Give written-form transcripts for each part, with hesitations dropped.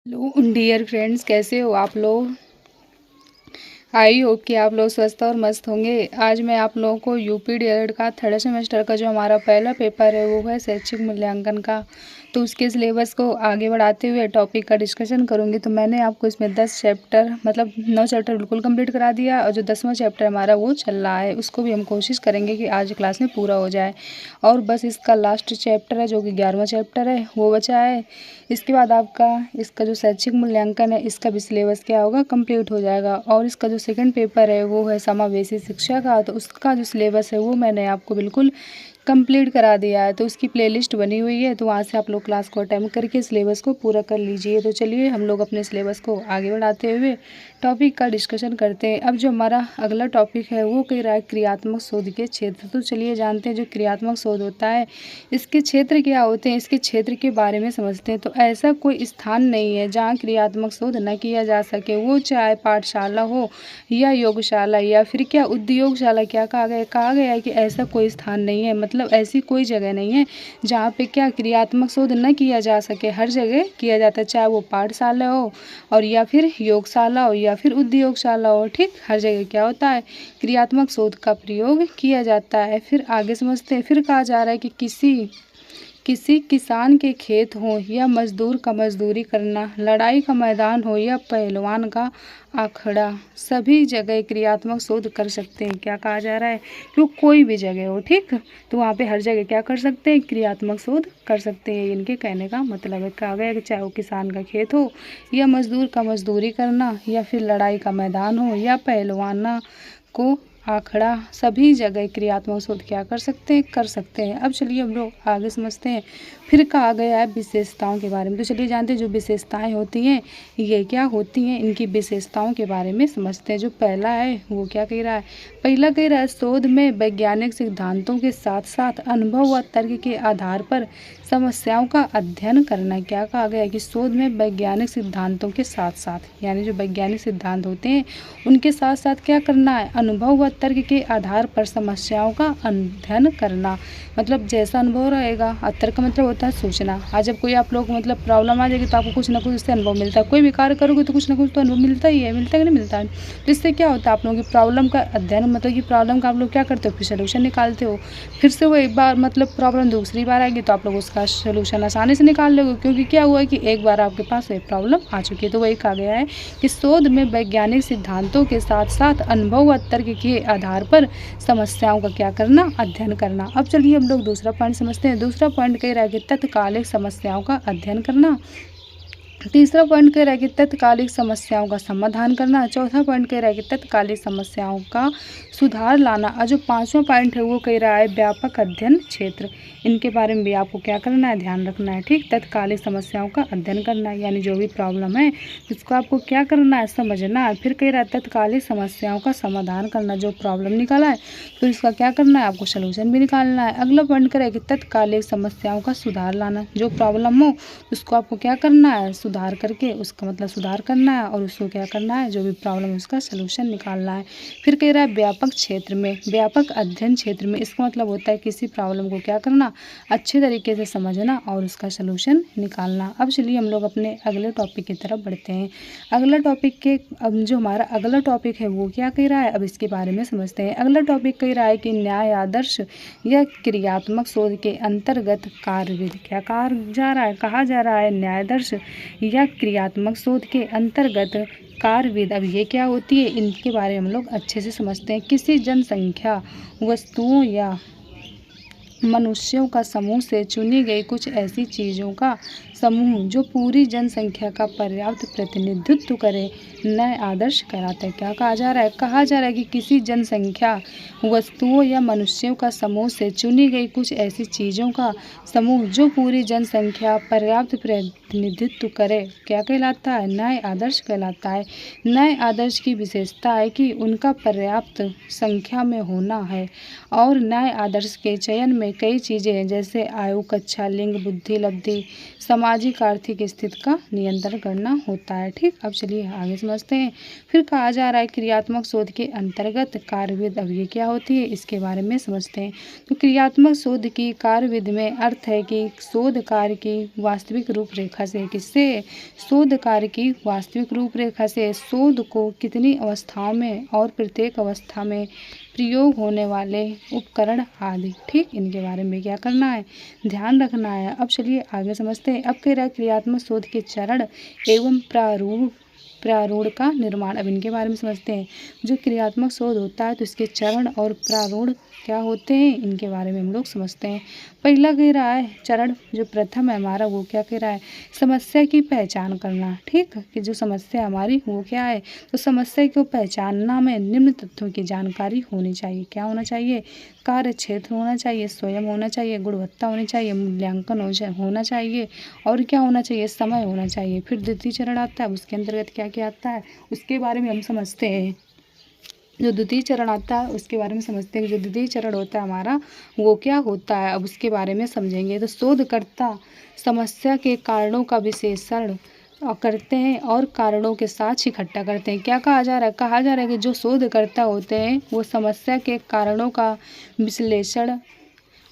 Hello dear friends, कैसे हो आप लोग। आई होप कि आप लोग स्वस्थ और मस्त होंगे। आज मैं आप लोगों को यूपी डीएलएड का थर्ड सेमेस्टर का जो हमारा पहला पेपर है वो है शैक्षिक मूल्यांकन का। तो उसके सिलेबस को आगे बढ़ाते हुए टॉपिक का डिस्कशन करूंगी। तो मैंने आपको इसमें 10 चैप्टर मतलब 9 चैप्टर बिल्कुल कंप्लीट करा दिया और जो 10वां चैप्टर हमारा वो चल रहा है उसको भी हम कोशिश करेंगे कि आज क्लास में पूरा हो जाए। और बस इसका लास्ट चैप्टर है जो कि 11वां चैप्टर है वो बचा है। इसके बाद आपका इसका जो शैक्षिक मूल्यांकन है इसका भी सिलेबस क्या होगा, कंप्लीट हो जाएगा। और इसका जो सेकंड पेपर है वो है समावेशी शिक्षा का। तो उसका जो सिलेबस है वो मैंने आपको बिल्कुल कंप्लीट करा दिया है। तो उसकी प्लेलिस्ट बनी हुई है, तो वहाँ से आप लोग क्लास को अटेम्प्ट करके सिलेबस को पूरा कर लीजिए। तो चलिए हम लोग अपने सिलेबस को आगे बढ़ाते हुए टॉपिक का डिस्कशन करते हैं। अब जो हमारा अगला टॉपिक है वो कह रहा है क्रियात्मक शोध के क्षेत्र। तो चलिए जानते हैं जो क्रियात्मक शोध होता है इसके क्षेत्र क्या होते हैं, इसके क्षेत्र के बारे में समझते हैं। तो ऐसा कोई स्थान नहीं है जहाँ क्रियात्मक शोध न किया जा सके, वो चाहे पाठशाला हो या योगशाला या फिर क्या उद्योगशाला। क्या कहा गया है कि ऐसा कोई स्थान नहीं है, मतलब ऐसी कोई जगह नहीं है जहाँ पे क्या क्रियात्मक शोध न किया जा सके। हर जगह किया जाता है, चाहे वो पाठशाला हो और या फिर योगशाला हो या फिर उद्योगशाला हो। ठीक, हर जगह क्या होता है, क्रियात्मक शोध का प्रयोग किया जाता है। फिर आगे समझते हैं। फिर कहा जा रहा है कि किसी किसान के खेत हो या मजदूर का मजदूरी करना, लड़ाई का मैदान हो या पहलवान का अखाड़ा, सभी जगह क्रियात्मक शोध कर सकते हैं। क्या कहा जा रहा है, क्यों कोई भी जगह हो, ठीक, तो वहाँ पे हर जगह क्या कर सकते हैं, क्रियात्मक शोध कर सकते हैं। इनके कहने का मतलब है। कहा गया कि चाहे वो किसान का खेत हो या मजदूर का मजदूरी करना या फिर लड़ाई का मैदान हो या पहलवाना को आखड़ा, सभी जगह क्रियात्मक शोध क्या कर सकते हैं, कर सकते हैं। अब चलिए हम लोग आगे समझते हैं। फिर कहा गया है विशेषताओं के बारे में। तो चलिए जानते हैं जो विशेषताएं होती हैं ये क्या होती हैं, इनकी विशेषताओं के बारे में समझते हैं। जो पहला है वो क्या कह रहा है, पहला कह रहा है शोध में वैज्ञानिक सिद्धांतों के साथ साथ अनुभव व तर्क के आधार पर समस्याओं का अध्ययन करना। क्या कहा गया है कि शोध में वैज्ञानिक सिद्धांतों के साथ साथ यानी जो वैज्ञानिक सिद्धांत होते हैं उनके साथ साथ क्या करना है, अनुभव व तर्क के आधार पर समस्याओं का अध्ययन करना। मतलब जैसा अनुभव रहेगा, और तर्क का मतलब होता है सोचना। आज जब कोई आप लोग मतलब प्रॉब्लम आ जाएगी तो आपको कुछ ना कुछ उससे अनुभव मिलता है। कोई भी कार्य करोगे तो कुछ ना कुछ तो अनुभव मिलता ही है, मिलता है कि नहीं मिलता है। तो इससे क्या होता है, आप लोगों की प्रॉब्लम का अध्ययन मतलब कि प्रॉब्लम का आप लोग क्या करते हो, फिर सोल्यूशन निकालते हो। फिर से वो एक बार मतलब प्रॉब्लम दूसरी बार आएगी तो आप लोग उसका सोल्यूशन आसानी से निकाल लोगे, क्योंकि क्या हुआ है कि एक बार आपके पास एक प्रॉब्लम आ चुकी है। तो वही कहा गया है कि शोध में वैज्ञानिक सिद्धांतों के साथ साथ अनुभव व तर्क के आधार पर समस्याओं का क्या करना, अध्ययन करना। अब चलिए हम लोग दूसरा पॉइंट समझते हैं। दूसरा पॉइंट कह रहा है कि तत्कालिक समस्याओं का अध्ययन करना। तीसरा पॉइंट कह रहा है कि तत्कालिक समस्याओं का समाधान करना। चौथा पॉइंट कह रहा है कि तत्कालिक समस्याओं का सुधार लाना। और जो पांचवा पॉइंट है वो कह रहा है व्यापक अध्ययन क्षेत्र। इनके बारे में भी आपको क्या करना है, ध्यान रखना है। ठीक, तत्कालिक समस्याओं का अध्ययन करना है यानी जो भी प्रॉब्लम है उसको आपको क्या करना है, समझना है। फिर कह रहा है तत्कालिक समस्याओं का समाधान करना। जो प्रॉब्लम निकाला है फिर इसका क्या करना है, आपको सोल्यूशन भी निकालना है। अगला पॉइंट कह रहा है कि तत्कालिक समस्याओं का सुधार लाना। जो प्रॉब्लम हो उसको आपको क्या करना है, सुधार करके उसका मतलब सुधार करना है और उसको क्या करना है, जो भी प्रॉब्लम है उसका सलूशन निकालना है। फिर कह रहा है व्यापक क्षेत्र में, व्यापक अध्ययन क्षेत्र में, इसका मतलब होता है किसी प्रॉब्लम को क्या करना, अच्छे तरीके से समझना और उसका सलूशन निकालना। अब चलिए हम लोग अपने अगले टॉपिक की तरफ बढ़ते हैं। अगला टॉपिक के अब जो हमारा अगला टॉपिक है वो क्या कह रहा है, अब इसके बारे में समझते हैं। अगला टॉपिक कह रहा है कि न्याय आदर्श या क्रियात्मक शोध के अंतर्गत कार्यविधि। क्या कहा जा रहा है, कहा जा रहा है न्यायादर्श या क्रियात्मक शोध के अंतर्गत कार्यविधि। अब ये क्या होती है, इनके बारे में हम लोग अच्छे से समझते हैं। किसी जनसंख्या, वस्तुओं या मनुष्यों का समूह से चुनी गई कुछ ऐसी चीज़ों का समूह जो पूरी जनसंख्या का पर्याप्त प्रतिनिधित्व करे, नए आदर्श कहलाता है। क्या कहा जा रहा है, कहा जा रहा है कि किसी जनसंख्या, वस्तुओं या मनुष्यों का समूह से चुनी गई कुछ ऐसी चीज़ों का समूह जो पूरी जनसंख्या पर्याप्त प्रतिनिधित्व करे, क्या कहलाता है, नए आदर्श कहलाता है। नए आदर्श की विशेषता है कि उनका पर्याप्त संख्या में होना है और नए आदर्श के चयन में कई चीज़ें हैं जैसे आयु, कक्षा, लिंग, बुद्धि, लब्धि, समाज सामाजिक आर्थिक स्थिति का नियंत्रण करना होता है। ठीक, अब चलिए आगे समझते हैं। फिर कहा जा रहा है क्रियात्मक शोध के अंतर्गत कार्यविधि, अब ये क्या होती है इसके बारे में समझते हैं। तो क्रियात्मक शोध की कार्यविधि में अर्थ है कि शोध कार्य की वास्तविक रूपरेखा से, किससे, शोध कार्य की वास्तविक रूपरेखा से शोध को कितनी अवस्थाओं में और प्रत्येक अवस्था में प्रयोग होने वाले उपकरण आदि, ठीक, इनके बारे में क्या करना है, ध्यान रखना है। अब चलिए आगे समझते हैं। अब कह रहा है क्रियात्मक शोध के चरण एवं प्रारूढ़ का निर्माण, अब इनके बारे में समझते हैं। जो क्रियात्मक शोध होता है तो इसके चरण और प्रारूढ़ क्या होते हैं, इनके बारे में हम लोग समझते हैं। पहला कह रहा है चरण, जो प्रथम है हमारा, वो क्या कह रहा है, समस्या की पहचान करना। ठीक, कि जो समस्या हमारी वो क्या है, तो समस्या को पहचानना में निम्न तथ्यों की जानकारी होनी चाहिए। क्या होना चाहिए, कार्य क्षेत्र होना चाहिए, स्वयं होना चाहिए, गुणवत्ता होनी चाहिए, मूल्यांकन होना चाहिए, और क्या होना चाहिए, समय होना चाहिए। फिर द्वितीय चरण आता है, उसके अंतर्गत क्या क्या आता है उसके बारे में हम समझते हैं। जो द्वितीय चरण आता है उसके बारे में समझते हैं। जो द्वितीय चरण होता है हमारा वो क्या होता है, अब उसके बारे में समझेंगे। तो शोधकर्ता समस्या के कारणों का विश्लेषण करते हैं और कारणों के साथ इकट्ठा करते हैं। क्या कहा जा रहा है, कहा जा रहा है कि जो शोधकर्ता होते हैं वो समस्या के कारणों का विश्लेषण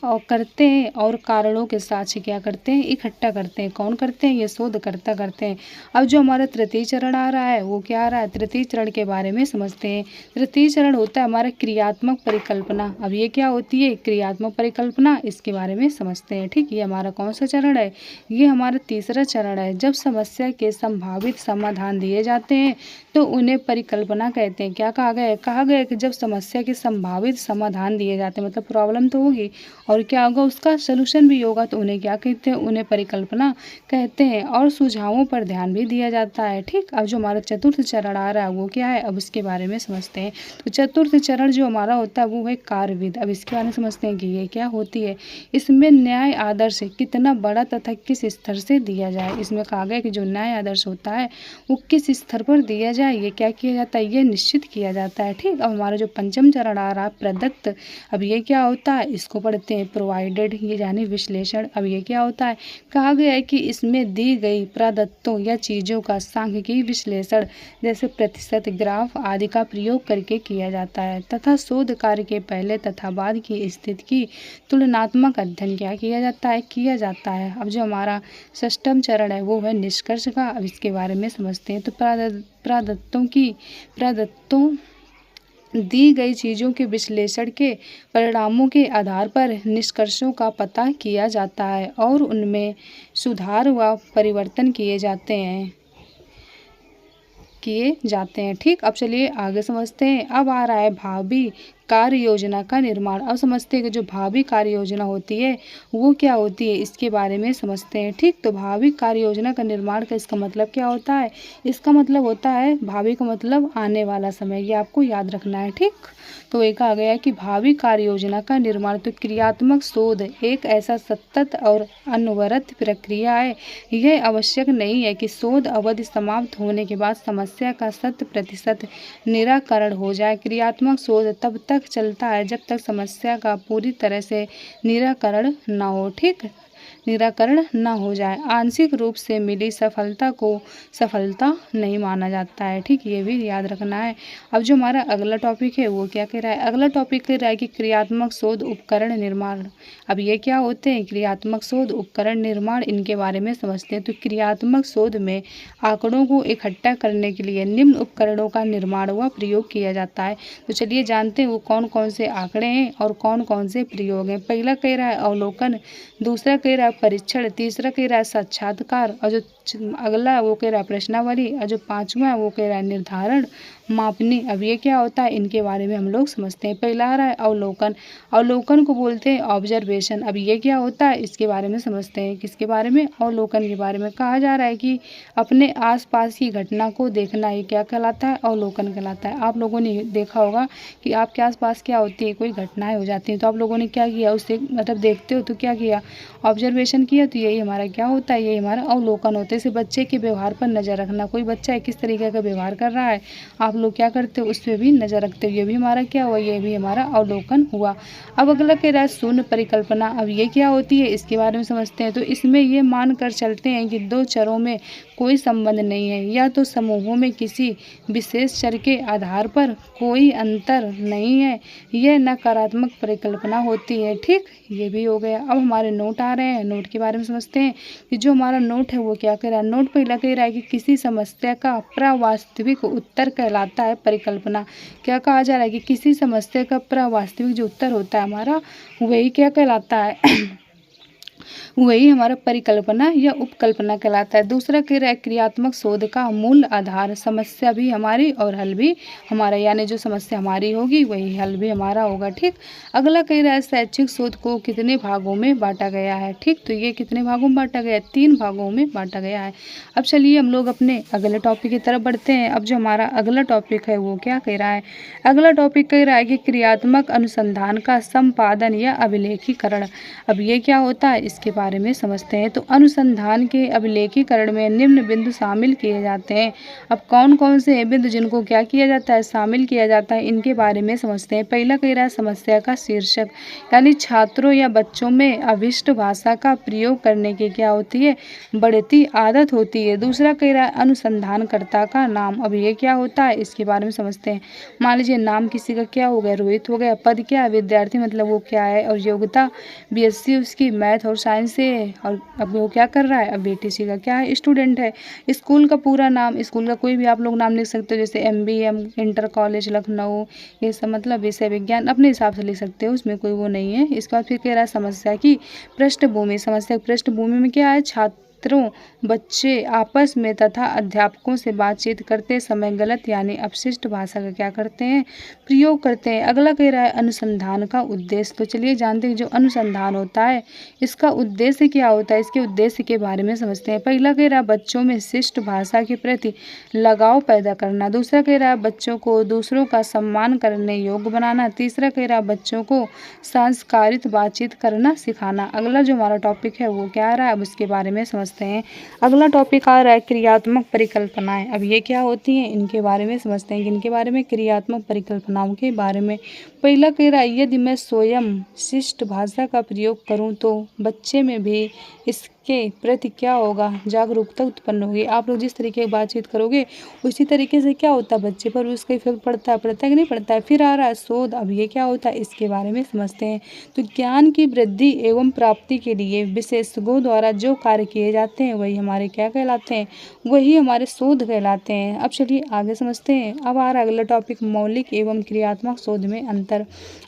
और करते हैं और कारणों के साथ ही क्या करते हैं, इकट्ठा करते हैं। कौन करते हैं, ये शोधकर्ता करते हैं। अब जो हमारा तृतीय चरण आ रहा है वो क्या आ रहा है, तृतीय चरण के बारे में समझते हैं। तृतीय चरण होता है हमारा क्रियात्मक परिकल्पना। अब ये क्या होती है, क्रियात्मक परिकल्पना, इसके बारे में समझते हैं। ठीक, ये हमारा कौन सा चरण है, ये हमारा तीसरा चरण है। जब समस्या के संभावित समाधान दिए जाते हैं तो उन्हें परिकल्पना कहते हैं। क्या कहा गया है, कहा गया है कि जब समस्या के संभावित समाधान दिए जाते हैं, मतलब प्रॉब्लम तो होगी और क्या होगा, उसका सलूशन भी होगा, तो उन्हें क्या कहते हैं, उन्हें परिकल्पना कहते हैं। और सुझावों पर ध्यान भी दिया जाता है। ठीक, अब जो हमारा चतुर्थ चरण आ रहा है वो क्या है, अब उसके बारे में समझते हैं। तो चतुर्थ चरण जो हमारा होता है वो है कार्यविधि। अब इसके बारे में समझते हैं कि ये क्या होती है। इसमें न्याय आदर्श कितना बड़ा तथा किस स्तर से दिया जाए, इसमें कहा गया कि जो न्याय आदर्श होता है वो किस स्तर पर दिया जाए, ये क्या किया जाता है, ये निश्चित किया जाता है। ठीक, अब हमारा जो पंचम चरण आ रहा है प्रदत्त, अब ये क्या होता है, इसको पढ़ते हैं। प्रोवाइडेड, ये यानी विश्लेषण। अब ये क्या होता है, कहा गया है कि इसमें दी गई प्रदत्तों या चीज़ों का सांख्यिकीय विश्लेषण जैसे प्रतिशत, ग्राफ आदि का प्रयोग करके किया जाता है। तथा शोध कार्य के पहले तथा बाद की स्थिति की तुलनात्मक अध्ययन क्या किया जाता है, किया जाता है। अब जो हमारा षष्ठम चरण है वो है निष्कर्ष का। अब इसके बारे में समझते हैं। तो प्रदत्तों दी गई चीज़ों के विश्लेषण के परिणामों के आधार पर निष्कर्षों का पता किया जाता है और उनमें सुधार व परिवर्तन किए जाते हैं। ठीक, अब चलिए आगे समझते हैं। अब आ रहा है भावी कार्य योजना का निर्माण। अब समझते हैं कि जो भावी कार्य योजना होती है वो क्या होती है, इसके बारे में समझते हैं। ठीक, तो भावी कार्य योजना का निर्माण का इसका मतलब क्या होता है, इसका मतलब होता है भावी का मतलब आने वाला समय, ये आपको याद रखना है। ठीक, तो ये कहा गया है कि भावी कार्य योजना का निर्माण, तो क्रियात्मक शोध एक ऐसा सतत और अनवरत प्रक्रिया है। यह आवश्यक नहीं है कि शोध अवधि समाप्त होने के बाद समस्या का 100% निराकरण हो जाए। क्रियात्मक शोध तब तक चलता है जब तक समस्या का पूरी तरह से निराकरण न हो। ठीक, निराकरण न हो जाए। आंशिक रूप से मिली सफलता को सफलता नहीं माना जाता है। ठीक, ये भी याद रखना है। अब जो हमारा अगला टॉपिक है वो क्या कह रहा है, अगला टॉपिक कह रहा है कि क्रियात्मक शोध उपकरण निर्माण। अब ये क्या होते हैं, क्रियात्मक शोध उपकरण निर्माण, इनके बारे में समझते हैं। तो क्रियात्मक शोध में आंकड़ों को इकट्ठा करने के लिए निम्न उपकरणों का निर्माण व प्रयोग किया जाता है। तो चलिए जानते हैं वो कौन कौन से आंकड़े हैं और कौन कौन से प्रयोग हैं। पहला कह रहा है अवलोकन, दूसरा कह रहा है परीक्षण, तीसरा कह रहा है साक्षात्कार, और जो अगला है वो कह रहा है प्रश्नावली, और जो पांचवा है वो कह रहा है निर्धारण मापनी। अब ये क्या होता है, इनके बारे में हम लोग समझते हैं। पहला आ रहा है अवलोकन, अवलोकन को बोलते हैं ऑब्जर्वेशन। अब ये क्या होता है, इसके बारे में समझते हैं। किसके बारे में, अवलोकन के बारे में। कहा जा रहा है कि अपने आसपास की घटना को देखना, ये क्या कहलाता है, अवलोकन कहलाता है। आप लोगों ने देखा होगा कि आपके आसपास क्या होती है, कोई घटनाएं हो जाती हैं तो आप लोगों ने क्या किया, उसे मतलब देखते हो तो क्या किया, ऑब्जर्वेशन किया, तो यही हमारा क्या होता है, यही हमारा अवलोकन होता है। जैसे बच्चे के व्यवहार पर नज़र रखना, कोई बच्चा किस तरीके का व्यवहार कर रहा है आप लोग क्या करते हो, उस पर भी नज़र रखते हो। ये भी हमारा क्या हुआ, ये भी हमारा अवलोकन हुआ। अब अगला कह रहा है शून्य परिकल्पना। अब ये क्या होती है इसके बारे में समझते हैं। तो इसमें ये मान कर चलते हैं कि दो चरों में कोई संबंध नहीं है या तो समूहों में किसी विशेष चर के आधार पर कोई अंतर नहीं है, यह नकारात्मक परिकल्पना होती है। ठीक, ये भी हो गया। अब हमारे नोट आ रहे हैं, नोट के बारे में समझते हैं कि जो हमारा नोट है वो क्या कह रहा है। नोट पहला कह रहा है कि किसी समस्या का प्रवास्तविक उत्तर कहलाता है परिकल्पना। क्या कहा जा रहा है कि किसी समस्या का प्रवास्तविक जो उत्तर होता है हमारा वही क्या कहलाता है वही हमारा परिकल्पना या उपकल्पना कहलाता है। दूसरा कह रहा है क्रियात्मक शोध का मूल आधार, समस्या भी हमारी और हल भी हमारा, यानी जो समस्या हमारी होगी वही हल भी हमारा होगा। ठीक, अगला कह रहा है शैक्षिक शोध को कितने भागों में बांटा गया है। ठीक, तो ये कितने भागों में बांटा गया है, 3 भागों में बांटा गया है। अब चलिए हम लोग अपने अगले टॉपिक की तरफ बढ़ते हैं। अब जो हमारा अगला टॉपिक है वो क्या कह रहा है, अगला टॉपिक कह रहा है कि क्रियात्मक अनुसंधान का संपादन या अभिलेखीकरण। अब ये क्या होता है इसके बारे में समझते हैं। तो अनुसंधान के अभिलेखीकरण में निम्न बिंदु शामिल किए जाते हैं। अब कौन कौन से हैं बिंदु जिनको क्या किया जाता है, शामिल किया जाता है, इनके बारे में समझते हैं। पहला कह रहा है समस्या का शीर्षक, यानी छात्रों या बच्चों में अभिष्ट भाषा का प्रयोग करने की क्या होती है, बढ़ती आदत होती है। दूसरा कह रहा है अनुसंधानकर्ता का नाम। अब ये क्या होता है इसके बारे में समझते हैं। मान लीजिए नाम किसी का क्या हो गया, रोहित हो गया। पद क्या है, विद्यार्थी, मतलब वो क्या है। और योग्यता बीएससी उसकी मैथ और साइंस से है। और अब वो क्या कर रहा है, अब बीटीसी का क्या है, स्टूडेंट है। स्कूल का पूरा नाम, स्कूल का कोई भी आप लोग नाम लिख सकते हो, जैसे MBM इंटर कॉलेज लखनऊ, ये सब मतलब विषय विज्ञान अपने हिसाब से लिख सकते हो, उसमें कोई वो नहीं है। इसके बाद फिर कह रहा है समस्या की पृष्ठभूमि। समस्या की पृष्ठभूमि में क्या है, छात्रों बच्चे आपस में तथा अध्यापकों से बातचीत करते समय गलत यानी अपशिष्ट भाषा का क्या करते हैं, प्रयोग करते हैं। अगला कह रहा है अनुसंधान का उद्देश्य। तो चलिए जानते हैं जो अनुसंधान होता है इसका उद्देश्य क्या होता है, इसके उद्देश्य के बारे में समझते हैं। पहला कह रहा है बच्चों में शिष्ट भाषा के प्रति लगाव पैदा करना। दूसरा कह रहा है बच्चों को दूसरों का सम्मान करने योग्य बनाना। तीसरा कह रहा है बच्चों को संस्कारित बातचीत करना सिखाना। अगला जो हमारा टॉपिक है वो क्या आ रहा है, अब उसके बारे में समझते हैं। अगला टॉपिक आ रहा है क्रियात्मक परिकल्पनाएं। अब ये क्या होती हैं इनके बारे में समझते हैं। कि इनके बारे में क्रियात्मक परिकल्पनाओं के बारे में पहला कह रहा है यदि मैं स्वयं शिष्ट भाषा का प्रयोग करूं तो बच्चे में भी इसके प्रति क्या होगा, जागरूकता उत्पन्न होगी। आप लोग जिस तरीके की बातचीत करोगे उसी तरीके से क्या होता है बच्चे पर उसका इफेक्ट पड़ता है कि नहीं पड़ता है। फिर आ रहा है शोध। अब ये क्या होता है इसके बारे में समझते हैं। तो ज्ञान की वृद्धि एवं प्राप्ति के लिए विशेषज्ञों द्वारा जो कार्य किए जाते हैं वही हमारे क्या कहलाते हैं, वही हमारे शोध कहलाते हैं। अब चलिए आगे समझते हैं। अब आ रहा है अगला टॉपिक मौलिक एवं क्रियात्मक शोध में अंतर।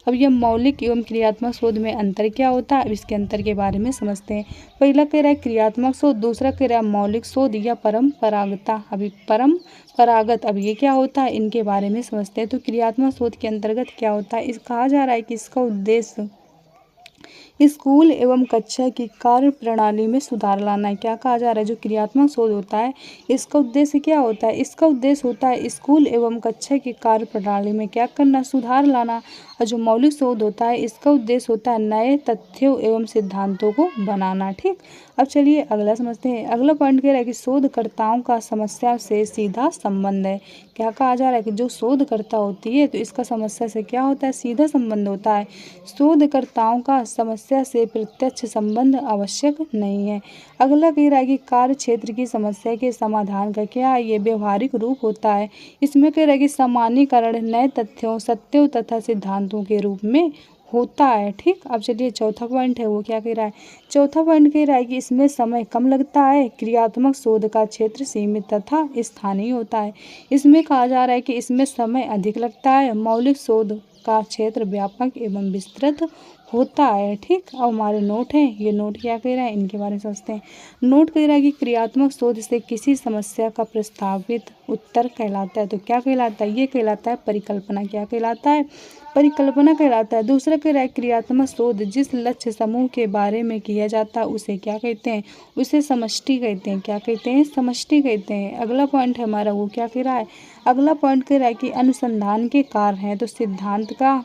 अब यह मौलिक एवं क्रियात्मक शोध में अंतर क्या होता है, अब इसके अंतर के बारे में समझते हैं। पहला कह रहा है क्रियात्मक शोध, दूसरा कह रहा है मौलिक शोध या परंपरागता। अभी परंपरागत, अब ये क्या होता है इनके बारे में समझते हैं। तो क्रियात्मक शोध के अंतर्गत क्या होता है, इस कहा जा रहा है कि इसका उद्देश्य स्कूल एवं कक्षा की कार्य प्रणाली में सुधार लाना है। क्या कहा जा रहा है, जो क्रियात्मक शोध होता है इसका उद्देश्य क्या होता है, इसका उद्देश्य होता है स्कूल एवं कक्षा की कार्य प्रणाली में क्या करना, सुधार लाना। और जो मौलिक शोध होता है इसका उद्देश्य होता है नए तथ्यों एवं सिद्धांतों को बनाना। ठीक, अब चलिए अगला समझते हैं। अगला पॉइंट कह रहा है कि शोधकर्ताओं का समस्या से सीधा संबंध है। क्या कहा जा रहा है कि जो शोधकर्ता होती है तो इसका समस्या से क्या होता है, सीधा संबंध होता है। शोधकर्ताओं का समस्या से प्रत्यक्ष संबंध आवश्यक नहीं है। अगला कह रहा है कि कार्य क्षेत्र की समस्या के समाधान का क्या है, ये व्यवहारिक रूप होता है। इसमें कह रहा है कि सामान्यीकरण नए तथ्यों, सत्यों तथा सिद्धांतों के रूप में होता है। ठीक, अब चलिए चौथा पॉइंट है वो क्या कह रहा है। चौथा पॉइंट कह रहा है कि इसमें समय कम लगता है। क्रियात्मक शोध का क्षेत्र सीमित तथा स्थानीय होता है। इसमें कहा जा रहा है कि इसमें समय अधिक लगता है। मौलिक शोध का क्षेत्र व्यापक एवं विस्तृत होता है। ठीक, अब हमारे नोट हैं, ये नोट क्या कह रहा है इनके बारे में समझते हैं। नोट कह रहा है कि क्रियात्मक शोध से किसी समस्या का प्रस्तावित उत्तर कहलाता है। तो क्या कहलाता है, ये कहलाता है परिकल्पना। क्या कहलाता है, परिकल्पना कहलाता है। दूसरा कह रहा है क्रियात्मक शोध जिस लक्ष्य समूह के बारे में किया जाता है उसे क्या कहते हैं, उसे समष्टि कहते हैं। क्या कहते हैं, समष्टि कहते हैं। अगला पॉइंट है हमारा वो क्या कह रहा है, अगला पॉइंट कह रहा है कि अनुसंधान के कार्य हैं। तो सिद्धांत का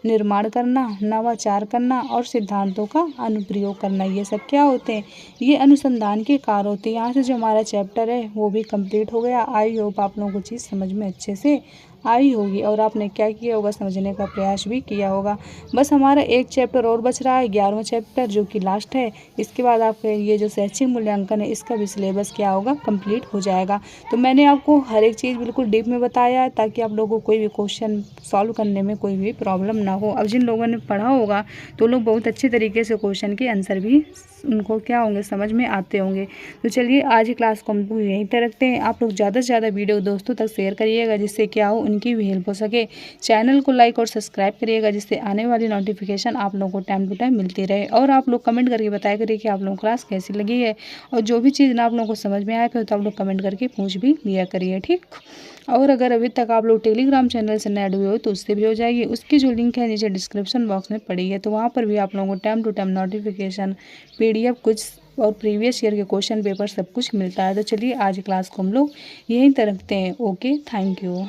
निर्माण करना, नवाचार करना और सिद्धांतों का अनुप्रयोग करना। ये सब क्या होते हैं? ये अनुसंधान के कार्य होते हैं। यहाँ से जो हमारा चैप्टर है वो भी कंप्लीट हो गया। आई होप आप लोगों को चीज़ समझ में अच्छे से आई होगी और आपने क्या किया होगा, समझने का प्रयास भी किया होगा। बस हमारा एक चैप्टर और बच रहा है, 11वां चैप्टर, जो कि लास्ट है। इसके बाद आपके ये जो शैक्षिक मूल्यांकन है इसका भी सिलेबस क्या होगा, कंप्लीट हो जाएगा। तो मैंने आपको हर एक चीज़ बिल्कुल डीप में बताया है ताकि आप लोगों को कोई भी क्वेश्चन सॉल्व करने में कोई भी प्रॉब्लम ना हो। अब जिन लोगों ने पढ़ा होगा तो लोग बहुत अच्छी तरीके से क्वेश्चन के आंसर भी उनको क्या होंगे, समझ में आते होंगे। तो चलिए आज की क्लास को हम लोग यहीं तक रखते हैं। आप लोग ज़्यादा से ज़्यादा वीडियो दोस्तों तक शेयर करिएगा जिससे क्या हो, उनकी भी हेल्प हो सके। चैनल को लाइक और सब्सक्राइब करिएगा जिससे आने वाली नोटिफिकेशन आप लोगों को टाइम टू टाइम मिलती रहे। और आप लोग कमेंट करके बताया करिए कि आप लोगों को क्लास कैसी लगी है, और जो भी चीज़ ना आप लोगों को समझ में आया फिर तो आप लोग कमेंट करके पूछ भी लिया करिए, ठीक। और अगर अभी तक आप लोग टेलीग्राम चैनल से ऐड हुए हो तो उससे भी हो जाइए। उसकी जो लिंक है नीचे डिस्क्रिप्शन बॉक्स में पड़ी है, तो वहाँ पर भी आप लोगों को time to time notification, PDF कुछ और प्रीवियस ईयर के क्वेश्चन पेपर सब कुछ मिलता है। तो चलिए आज क्लास को हम लोग यहीं तक रखते हैं। Okay, thank you.